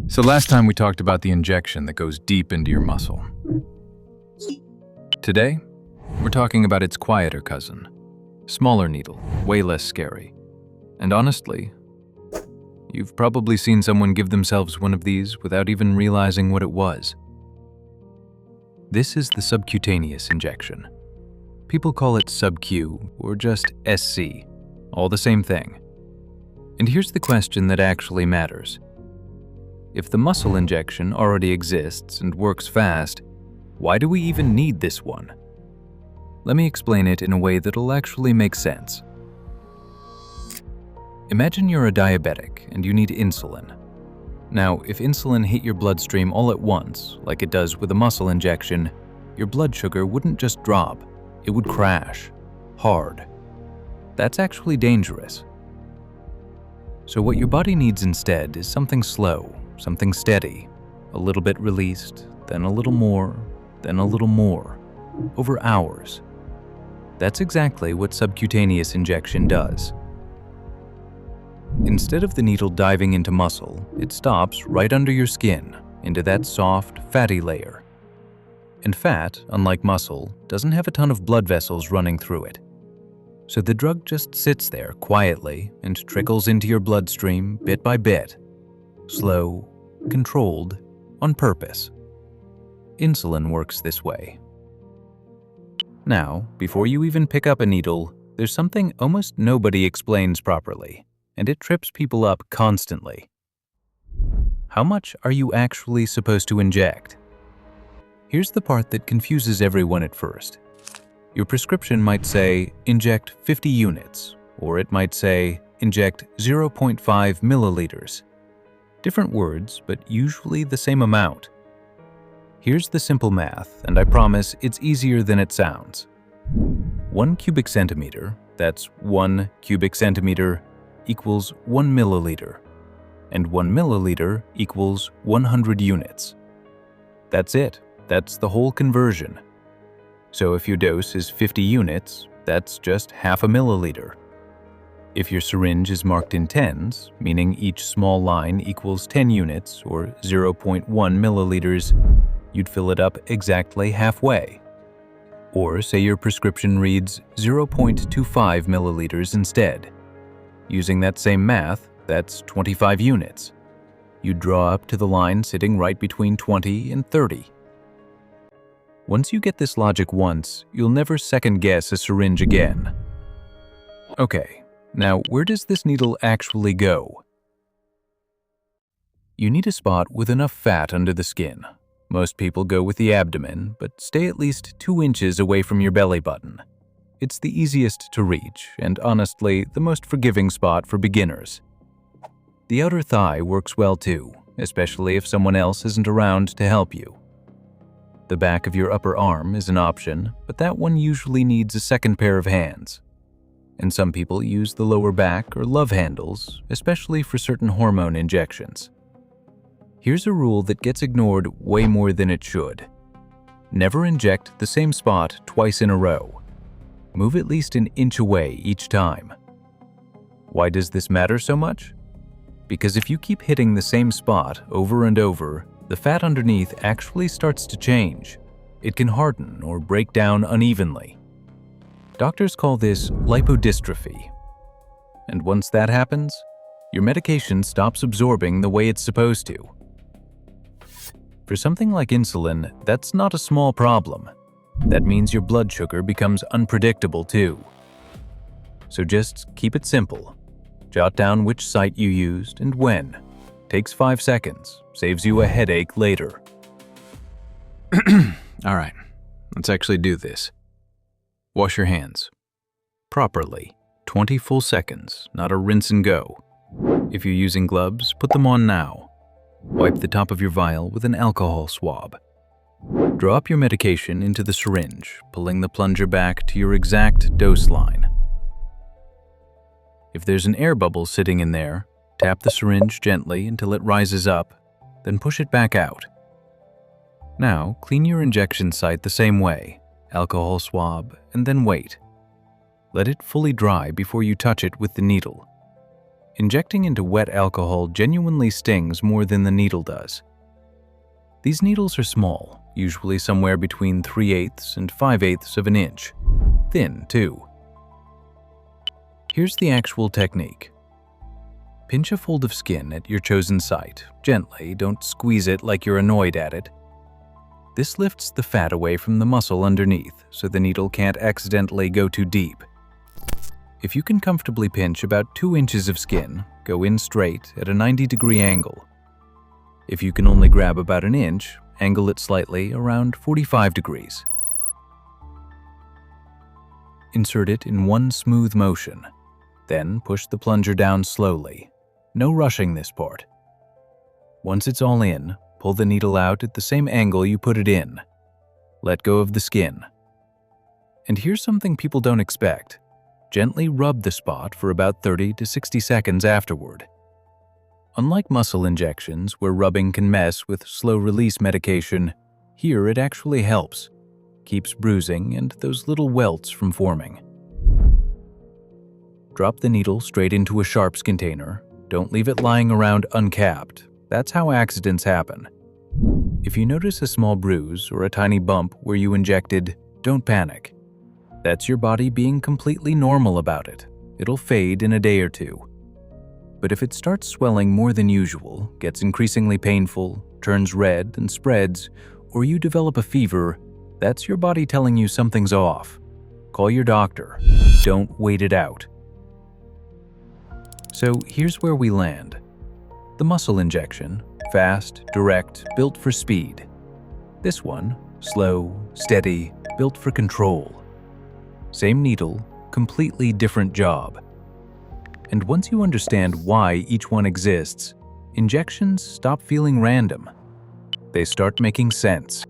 So last time we talked about the injection that goes deep into your muscle. Today, we're talking about its quieter cousin. Smaller needle, way less scary. And honestly, you've probably seen someone give themselves one of these without even realizing what it was. This is the subcutaneous injection. People call it SubQ or just SC, all the same thing. And here's the question that actually matters. If the muscle injection already exists and works fast, why do we even need this one? Let me explain it in a way that'll actually make sense. Imagine you're a diabetic and you need insulin. Now, if insulin hit your bloodstream all at once, like it does with a muscle injection, your blood sugar wouldn't just drop, it would crash, hard. That's actually dangerous. So what your body needs instead is something slow, something steady, a little bit released, then a little more, then a little more, over hours. That's exactly what subcutaneous injection does. Instead of the needle diving into muscle, it stops right under your skin, into that soft, fatty layer. And fat, unlike muscle, doesn't have a ton of blood vessels running through it. So the drug just sits there quietly and trickles into your bloodstream bit by bit. Slow, controlled, on purpose. Insulin works this way. Now, before you even pick up a needle, there's something almost nobody explains properly, and it trips people up constantly. How much are you actually supposed to inject? Here's the part that confuses everyone at first. Your prescription might say, inject 50 units, or it might say, inject 0.5 milliliters. Different words, but usually the same amount. Here's the simple math, and I promise it's easier than it sounds. 1 cubic centimeter, that's 1 cubic centimeter, equals 1 milliliter, and 1 milliliter equals 100 units. That's it. That's the whole conversion. So if your dose is 50 units, that's just half a milliliter. If your syringe is marked in tens, meaning each small line equals 10 units or 0.1 milliliters, you'd fill it up exactly halfway. Or say your prescription reads 0.25 milliliters instead. Using that same math, that's 25 units. You'd draw up to the line sitting right between 20 and 30. Once you get this logic once, you'll never second-guess a syringe again. Okay, now where does this needle actually go? You need a spot with enough fat under the skin. Most people go with the abdomen, but stay at least 2 inches away from your belly button. It's the easiest to reach, and honestly, the most forgiving spot for beginners. The outer thigh works well too, especially if someone else isn't around to help you. The back of your upper arm is an option, but that one usually needs a second pair of hands. And some people use the lower back or love handles, especially for certain hormone injections. Here's a rule that gets ignored way more than it should. Never inject the same spot twice in a row. Move at least an inch away each time. Why does this matter so much? Because if you keep hitting the same spot over and over, the fat underneath actually starts to change. It can harden or break down unevenly. Doctors call this lipodystrophy. And once that happens, your medication stops absorbing the way it's supposed to. For something like insulin, that's not a small problem. That means your blood sugar becomes unpredictable too. So just keep it simple. Jot down which site you used and when. Takes 5 seconds, saves you a headache later. All right, let's actually do this. Wash your hands. Properly. 20 full seconds, not a rinse and go. If you're using gloves, put them on now. Wipe the top of your vial with an alcohol swab. Draw up your medication into the syringe, pulling the plunger back to your exact dose line. If there's an air bubble sitting in there, tap the syringe gently until it rises up, then push it back out. Now, clean your injection site the same way, alcohol swab, and then wait. Let it fully dry before you touch it with the needle. Injecting into wet alcohol genuinely stings more than the needle does. These needles are small, usually somewhere between 3/8 and 5/8 of an inch. Thin, too. Here's the actual technique. Pinch a fold of skin at your chosen site, gently, don't squeeze it like you're annoyed at it. This lifts the fat away from the muscle underneath, so the needle can't accidentally go too deep. If you can comfortably pinch about 2 inches of skin, go in straight at a 90-degree angle. If you can only grab about an inch, angle it slightly around 45 degrees. Insert it in one smooth motion. Then push the plunger down slowly. No rushing this part. Once it's all in, pull the needle out at the same angle you put it in. Let go of the skin. And here's something people don't expect. Gently rub the spot for about 30 to 60 seconds afterward. Unlike muscle injections, where rubbing can mess with slow-release medication, here it actually helps. Keeps bruising and those little welts from forming. Drop the needle straight into a sharps container. Don't leave it lying around uncapped. That's how accidents happen. If you notice a small bruise or a tiny bump where you injected, don't panic. That's your body being completely normal about it. It'll fade in a day or two. But if it starts swelling more than usual, gets increasingly painful, turns red and spreads, or you develop a fever, that's your body telling you something's off. Call your doctor. Don't wait it out. So here's where we land. The muscle injection, fast, direct, built for speed. This one, slow, steady, built for control. Same needle, completely different job. And once you understand why each one exists, injections stop feeling random. They start making sense.